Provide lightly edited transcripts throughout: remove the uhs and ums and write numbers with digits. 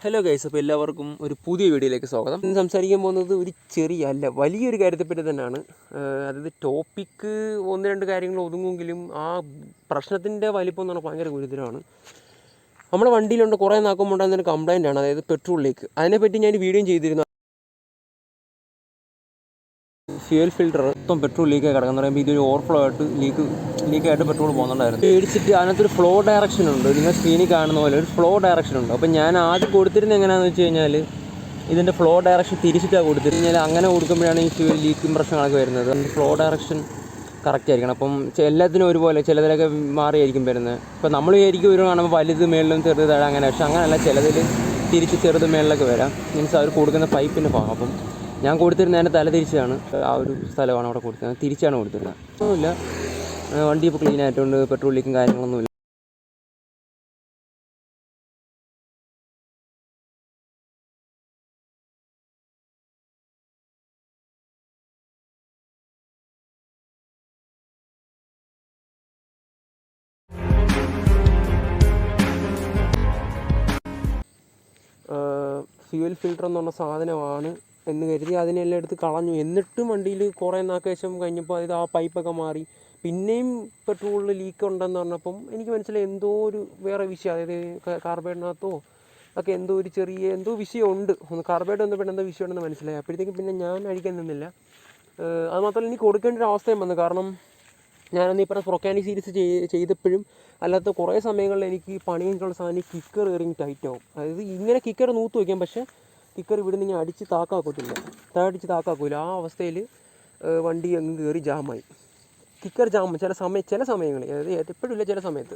Hello guys, അപ്പോൾ എല്ലാവർക്കും ഒരു പുതിയ വീഡിയോയിലേക്ക് സ്വാഗതം. ഇന്ന് സംസാരിക്കാൻ പോകുന്നത് ഒരു വലിയൊരു കാര്യത്തെപ്പറ്റി തന്നെയാണ്. അതായത് ടോപ്പിക്ക് ഒന്ന് രണ്ട് കാര്യങ്ങൾ ഒതുങ്ങുമെങ്കിലും ആ പ്രശ്നത്തിൻ്റെ വലിപ്പം എന്ന് പറഞ്ഞാൽ ഭയങ്കര ഗുരുതരമാണ്. നമ്മുടെ വണ്ടിയിലുണ്ട് കുറേ നാക്കുമ്പോൾ ഉണ്ടാകുന്നൊരു കംപ്ലൈൻ്റ് ആണ്, അതായത് പെട്രോൾ ലീക്ക്. അതിനെപ്പറ്റി ഞാൻ വീഡിയോ ചെയ്തിരുന്നു. ഫ്യൂൽ ഫിൽറ്റർ മൊത്തം പെട്രോൾ ലീക്കായി കിടക്കുന്ന പറയുമ്പോൾ ഇതൊരു ഓവർഫ്ലോ ആയിട്ട് ലീക്കായിട്ട് പെട്രോൾ പോകുന്നുണ്ടായിരുന്നു. മേടിച്ചിട്ട് അതിനകത്തൊരു ഫ്ലോ ഡയറക്ഷൻ ഉണ്ട്. നിങ്ങൾ സ്ക്രീനിൽ കാണുന്ന പോലെ ഒരു ഫ്ലോ ഡയറക്ഷൻ ഉണ്ട്. അപ്പോൾ ഞാൻ ആദ്യം കൊടുത്തിരുന്നത് എങ്ങനെയാണെന്ന് വെച്ച് കഴിഞ്ഞാൽ ഇതിൻ്റെ ഫ്ലോ ഡയറക്ഷൻ തിരിച്ചിട്ടാണ് കൊടുത്തിരുന്നത്. അങ്ങനെ കൊടുക്കുമ്പോഴാണ് ഈ ഫ്യൂൽ ലീക്കും പ്രശ്നങ്ങളൊക്കെ വരുന്നത്. ഫ്ലോ ഡയറക്ഷൻ കറക്റ്റ് ആയിരിക്കണം. അപ്പം എല്ലാത്തിനും ഒരുപോലെ, ചിലതിലൊക്കെ മാറിയായിരിക്കും വരുന്നത്. ഇപ്പോൾ നമ്മൾ വിചാരിക്കും ഒരു കാണുമ്പോൾ വലുത് മേളിലും ചെറുത് താഴെ അങ്ങനെ, പക്ഷെ അങ്ങനെയല്ല. ചിലതിൽ തിരിച്ച് ചെറുത് മേളിലൊക്കെ വരാം. മീൻസ് അവർ കൊടുക്കുന്ന പൈപ്പിൻ്റെ ഭാഗം. അപ്പം ഞാൻ കൊടുത്തിരുന്നതിൻ്റെ തല തിരിച്ചാണ്, ആ ഒരു സ്ഥലമാണ് അവിടെ കൊടുത്തിരുന്നത്, തിരിച്ചാണ് കൊടുത്തിരുന്നത്. ഒന്നുമില്ല, വണ്ടി ഇപ്പോൾ ക്ലീൻ ആയിട്ടുണ്ട്, പെട്രോൾ ലീക്കും കാര്യങ്ങളൊന്നുമില്ല. ഫ്യൂൽ ഫിൽറ്റർ എന്ന് പറഞ്ഞ സാധനമാണ് എന്ന് കരുതി അതിനെല്ലാം എടുത്ത് കളഞ്ഞു. എന്നിട്ടും വണ്ടിയിൽ കുറേ നാശം കഴിഞ്ഞപ്പോൾ അത് ആ പൈപ്പൊക്കെ മാറി. പിന്നെയും പെട്രോളിൽ ലീക്ക് ഉണ്ടെന്ന് പറഞ്ഞപ്പം എനിക്ക് മനസ്സിലായി എന്തോ ഒരു വേറെ വിഷയം, അതായത് കാർബൈഡിനകത്തോ ഒക്കെ എന്തോ വിഷയമുണ്ട്. കാർബൈഡ് വന്നപ്പോൾ എന്തോ വിഷയം ഉണ്ടെന്ന് മനസ്സിലായി. അപ്പോഴത്തേക്കും പിന്നെ ഞാൻ അഴിക്കാൻ നിന്നില്ല. അതുമാത്രമല്ല, എനിക്ക് കൊടുക്കേണ്ട ഒരു അവസ്ഥയും വന്നു. കാരണം ഞാനന്ന് ഈ പറഞ്ഞ പ്രൊക്കാനി സീരീസ് ചെയ്തപ്പോഴും അല്ലാത്ത കുറേ സമയങ്ങളിൽ എനിക്ക് പണിയുള്ള സാധനം കിക്കർ എറിഞ്ഞ് ടൈറ്റ് ആവും. അതായത് ഇങ്ങനെ കിക്കർ നൂത്ത് വയ്ക്കാം, പക്ഷേ കിക്കർ ഇവിടുന്ന് ഇങ്ങനെ അടിച്ച് താക്കാക്കത്തില്ല, താഴടിച്ച് താക്കാക്കില്ല. ആ അവസ്ഥയിൽ വണ്ടി അങ്ങ് കയറി ജാമായി. കിക്കർ ജാം ചില സമയങ്ങളിൽ, അതായത് എപ്പോഴും ഇല്ല, ചില സമയത്ത്.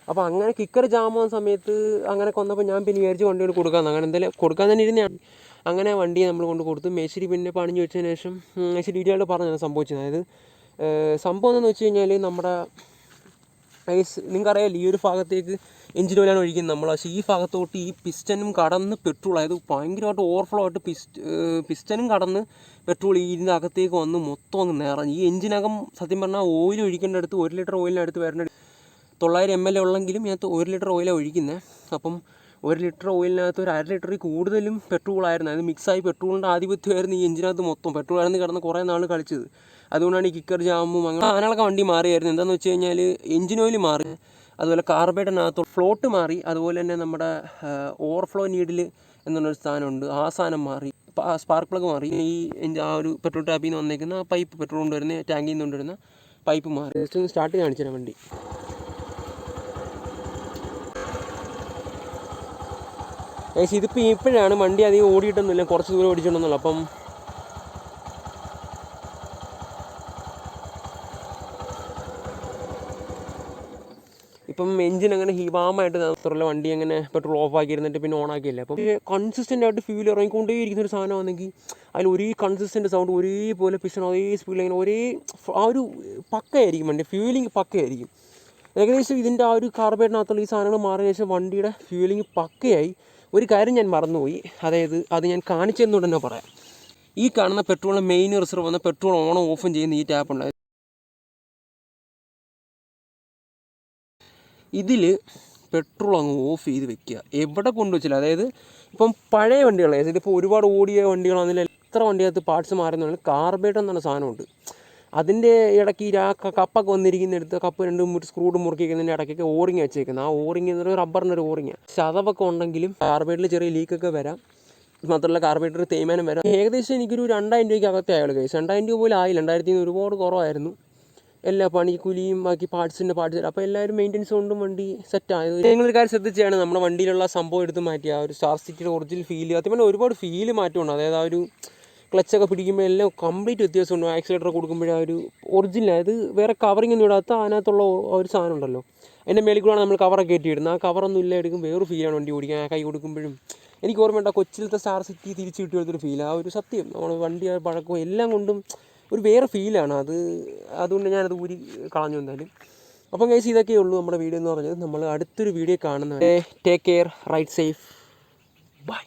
അപ്പോൾ അങ്ങനെ കിക്കർ ജാമാകുന്ന സമയത്ത് അങ്ങനെ വന്നപ്പോൾ ഞാൻ പിന്നെ വിചാരിച്ച് വണ്ടിയോട് കൊടുക്കാമെന്ന്. അങ്ങനെ എന്തായാലും കൊടുക്കാൻ തന്നെ ഇരുന്നതാണ്. അങ്ങനെ വണ്ടിയെ നമ്മൾ കൊണ്ട് കൊടുത്തു. മേശിരി പിന്നെ പണിഞ്ഞ് വെച്ചതിന് ശേഷം മേശിരി ഡീറ്റെയിലായിട്ട് പറഞ്ഞാണ് സംഭവിച്ചത്. അതായത് സംഭവം എന്താണെന്ന് വെച്ച് കഴിഞ്ഞാൽ, നമ്മുടെ നിങ്ങൾക്കറിയാമല്ലോ, ഈ ഒരു ഭാഗത്തേക്ക് എഞ്ചിൻ ഓയിലാണ് ഒഴിക്കുന്നത് നമ്മൾ. പക്ഷേ ഈ ഭാഗത്തോട്ട് ഈ പിസ്റ്റനും കടന്ന് പെട്രോൾ, അതായത് ഭയങ്കരമായിട്ട് ഓവർഫ്ലോ ആയിട്ട് പിസ്റ്റനും കടന്ന് പെട്രോൾ ഇതിൻ്റെ അകത്തേക്ക് വന്ന് മൊത്തം അങ്ങ് നിറഞ്ഞു. ഈ എഞ്ചിനകം സത്യം പറഞ്ഞാൽ ഓയിൽ ഒഴിക്കേണ്ട അടുത്ത് 1 ലിറ്റർ ഓയിലിനടുത്ത് വരേണ്ട 900 ml ഉള്ളെങ്കിലും ഇതിനകത്ത് 1 ലിറ്റർ ഓയിലാണ് ഒഴിക്കുന്നത്. അപ്പം 1 ലിറ്റർ ഓയിലിനകത്ത് ഒരു 1/2 ലിറ്ററിൽ കൂടുതലും പെട്രോളായിരുന്നു. അത് മിക്സായി പെട്രോളിൻ്റെ ആധിപത്യമായിരുന്നു ഈ എഞ്ചിനകത്ത് മൊത്തം. പെട്രോളായിരുന്നു കിടന്ന് കുറേ നാൾ കളിച്ചത്. അതുകൊണ്ടാണ് ഈ കിക്കർ ജാമും അങ്ങനെയൊക്കെ വണ്ടി മാറിയായിരുന്നു. എന്താണെന്ന് വെച്ച് കഴിഞ്ഞാൽ എഞ്ചിൻ ഓയിൽ മാറി, അതുപോലെ കാർബൈഡിനകത്ത് ഫ്ലോട്ട് മാറി, അതുപോലെ തന്നെ നമ്മുടെ ഓവർഫ്ലോ നീഡിൽ എന്നുള്ളൊരു സാധനമുണ്ട്, ആ സാധനം മാറി, സ്പാർക്ക് പ്ലഗ് മാറി. ഈ ആ ഒരു പെട്രോൾ ടാപ്പിൽ നിന്ന് വന്നേക്കുന്ന പൈപ്പ്, പെട്രോൾ കൊണ്ടുവരുന്ന ടാങ്കിൽ നിന്ന് കൊണ്ടുവരുന്ന പൈപ്പ് മാറി. ജസ്റ്റ് ഒന്ന് സ്റ്റാർട്ട് കാണിച്ചു വണ്ടി. ഇതിപ്പോൾ ഇപ്പോഴാണ് വണ്ടി അധികം ഓടിയിട്ടൊന്നുമില്ല, കുറച്ച് ദൂരം ഓടിച്ചിട്ടുണ്ടെന്നുള്ളൂ. അപ്പം എഞ്ചിൻ അങ്ങനെ ഹീവാമായിട്ട് മാത്രമല്ല, വണ്ടി അങ്ങനെ പെട്രോൾ ഓഫ് ആക്കിയിരുന്നിട്ട് പിന്നെ ഓൺ ആക്കിയില്ല. അപ്പം കൺസിസ്റ്റൻ്റ് ആയിട്ട് ഫ്യൂൽ ഇറങ്ങിക്കൊണ്ടേയിരിക്കുന്ന ഒരു സാധനമാണെങ്കിൽ അതിൽ ഒരേ കൺസിസ്റ്റൻ്റ് സൗണ്ട്, ഒരേപോലെ പിസ്റ്റൺ അതേ സ്പീഡിൽ ഇങ്ങനെ ആ ഒരു പക്കയായിരിക്കും വണ്ടി, ഫ്യൂലിംഗ് പക്കയായിരിക്കും. ഏകദേശം ഇതിൻ്റെ ആ ഒരു കാർബൈഡിനകത്തുള്ള ഈ സാധനങ്ങൾ മാറിയ ശേഷം വണ്ടിയുടെ ഫ്യൂലിംഗ് പക്കയായി. ഒരു കാര്യം ഞാൻ മറന്നുപോയി, അതായത് അത് ഞാൻ കാണിച്ചെന്നുകൊണ്ട് തന്നെ പറയാം. ഈ കാണുന്ന പെട്രോളിൻ്റെ മെയിൻ റിസർവ് വന്ന പെട്രോൾ ഓണും ഓഫും ചെയ്യുന്ന ഈ ടാപ്പ് ഉണ്ട്. ഇതിൽ പെട്രോൾ അങ്ങ് ഓഫ് ചെയ്ത് വെക്കുക, എവിടെ കൊണ്ടുവച്ചില്ല. അതായത് ഇപ്പം പഴയ വണ്ടികൾ, അതായത് ഇപ്പോൾ ഒരുപാട് ഓടിയ വണ്ടികളാണെങ്കിലും എത്ര വണ്ടിക്കകത്ത് പാർട്സ് മാറുന്നതാണ് കാർബൈഡ് എന്നാണ് സാധനമുണ്ട്. അതിൻ്റെ ഇടയ്ക്ക് ആ കപ്പൊക്കെ വന്നിരിക്കുന്നിടത്ത് കപ്പ് 2 സ്ക്രൂഡ് മുറുക്കിക്കുന്നതിൻ്റെ ഇടയ്ക്കൊക്കെ ഓറിങ് വെച്ചേക്കുന്നത്. ആ ഓറിങ് എന്ന് പറയുന്നത് റബ്ബറിൻ്റെ ഒരു ഓറിങ്ങാണ്. ചതവൊക്കെ ഉണ്ടെങ്കിലും കാർബൈഡിൽ ചെറിയ ലീക്കൊക്കെ വരാം. മാത്രമല്ല കാർബൈഡർ തേയ്മാനം വരാം. ഏകദേശം എനിക്കൊരു 2000 രൂപയ്ക്ക് അകത്തേ ആയുള്ളൂ കേസ്. 2000 രൂപ പോലും ആയില്ല, 2000 ഒരുപാട് കുറവായിരുന്നു. എല്ലാ പണിക്കൂലിയും ബാക്കി പാർട്സിൻ്റെ അപ്പോൾ എല്ലാവരും മെയിൻ്റെനൻസ് കൊണ്ടും വണ്ടി സെറ്റായത്. നിങ്ങളൊരു കാര്യം ശ്രദ്ധിച്ചാണ്, നമ്മുടെ വണ്ടിയിലുള്ള സംഭവം എടുത്ത് മാറ്റിയ ആ ഒരു സ്റ്റാർ സിറ്റിയുടെ ഒറിജിനൽ ഫീൽ, അതുപോലെ ഒരുപാട് ഫീല് മാറ്റമുണ്ട്. അതായത് ആ ഒരു ക്ലച്ചൊക്കെ പിടിക്കുമ്പോൾ എല്ലാം കംപ്ലീറ്റ് വ്യത്യാസമുണ്ട്. ആക്സിലേറ്റർ കൊടുക്കുമ്പോഴേ ആ ഒരു ഒറിജിനൽ, അതായത് വേറെ കവറിങ് ഒന്നും ഇടാത്ത അതിനകത്തുള്ള ഒരു സാധനം ഉണ്ടല്ലോ, അതിൻ്റെ മേളിൽ കൂടെയാണ് നമ്മൾ കവറൊക്കെ കയറ്റിയിടുന്നത്. ആ കവറൊന്നും ഇല്ല എടുക്കും വേറൊരു ഫീലാണ് വണ്ടി ഓടിക്കാൻ. കൈ കൊടുക്കുമ്പോഴും എനിക്ക് ഓർമ്മയുണ്ട് കൊച്ചിലത്തെ സ്റ്റാർ സിറ്റി തിരിച്ച് കിട്ടിയെടുത്തൊരു ഫീൽ. ആ ഒരു സത്യം, നമ്മൾ വണ്ടി പഴക്കവും എല്ലാം കൊണ്ടും ഒരു വേറെ ഫീലാണ് അത്. അതുകൊണ്ട് ഞാനത് ഊരി കളഞ്ഞു എന്തായാലും. അപ്പം ഗൈസ്, ഇതൊക്കെയേ ഉള്ളൂ നമ്മുടെ വീഡിയോ എന്ന് പറഞ്ഞത്. നമ്മൾ അടുത്തൊരു വീഡിയോ കാണുന്നത്. Take care, ride safe, by.